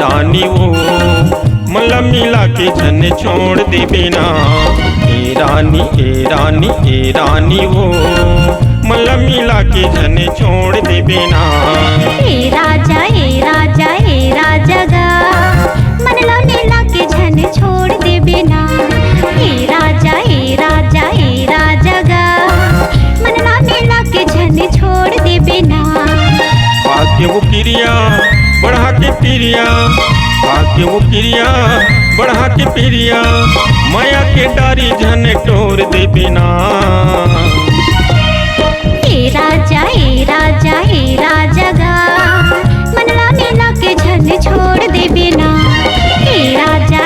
रानी वो मला मिला के जन छोड़ दे बिना। ए रानी ए रानी ए रानी वो मला मिला के जन छोड़ दे बिना। ए राजा गा मनला मिला के जन छोड़ दे बिना। ए राजा गा मनला मिला के जन छोड़ दे बिना। आके वो क्रिया बढ़ा के पिरिया, आके वो क्रिया बढ़ा के पिरिया, माया के डारी जन टोर दे बिना। ए राजा गा मनला मिला के जन छोड़ दे बिना। ए राजा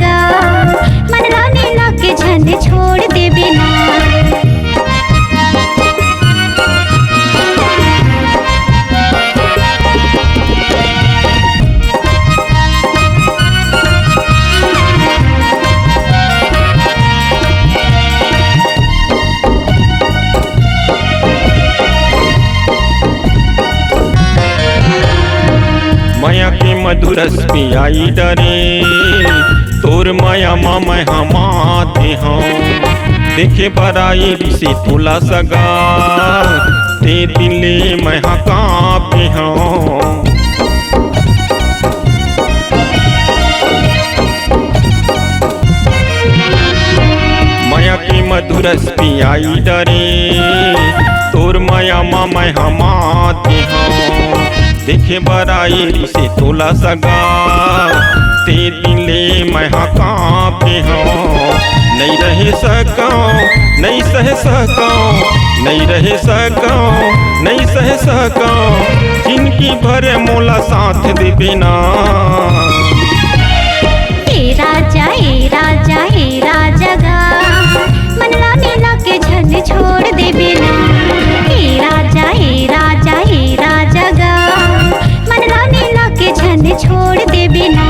गा मनला मिला के जन छोड़ दे बिना। माया के मधुरस पियाई डरे तोर माया माँ मैं हमाते हूँ। देखे बराई से तोला सगा ते दिले मैं काँपे हूँ। माया के मधुरस पियाई डरे तोर माया माँ मैं हमाते हूँ। देखे बराई से तोला सगा ते दिले मैं काँपे हूँ। नहीं रहे सकाऊँ नहीं सह सकाऊँ, नहीं रहे सकाऊँ नहीं सह सकाऊँ, जिनकी भरे मोला साथ दे बिना। ए राजा गा मनला मिला के जन छोड़ दे बिना। ए राजा गा मनला मिला के जन छोड़ दे बिना।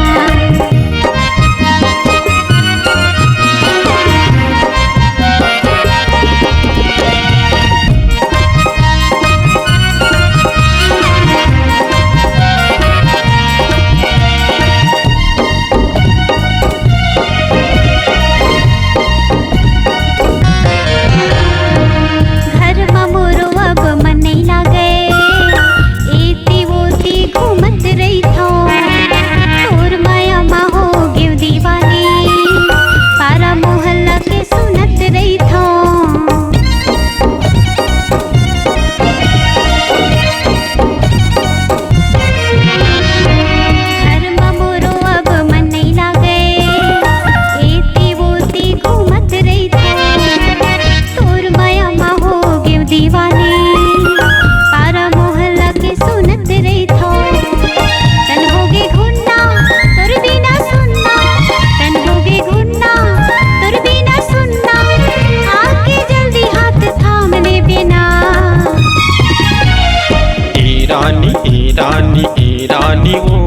ए रानी वो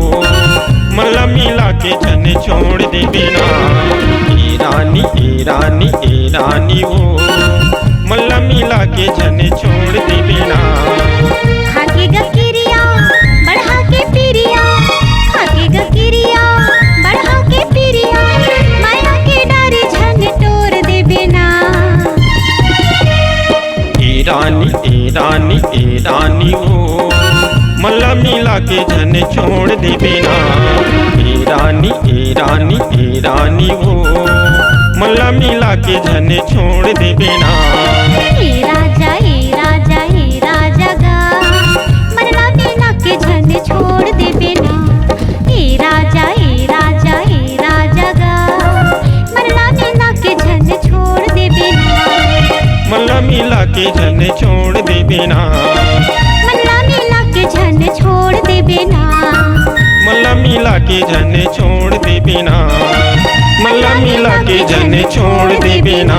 मला मिला के जन छोड़ दे बिना। ए रानी वो मला मिला के जन छोड़ दे बिना। खाके गा किरिया बढ़ा के पिरिया, खाके गा किरिया बढ़ा के पिरिया, माया के डारी जन टोर दे बिना। ए रानी वो मला मिला के जन छोड़ दे बिना। ए रानी वो मला मिला के जन छोड़ दे बिना। ए राजा गा मनला मिला के जन छोड़ दे बिना। ए राजा गा मनला मिला के जन छोड़ दे बिना। मला मिला के जन छोड़ दे बिना। मनला मिला के जन छोड़ दे बिना। मला मिला के जन छोड़ दे बिना। मला मिला के जन छोड़ दे बिना।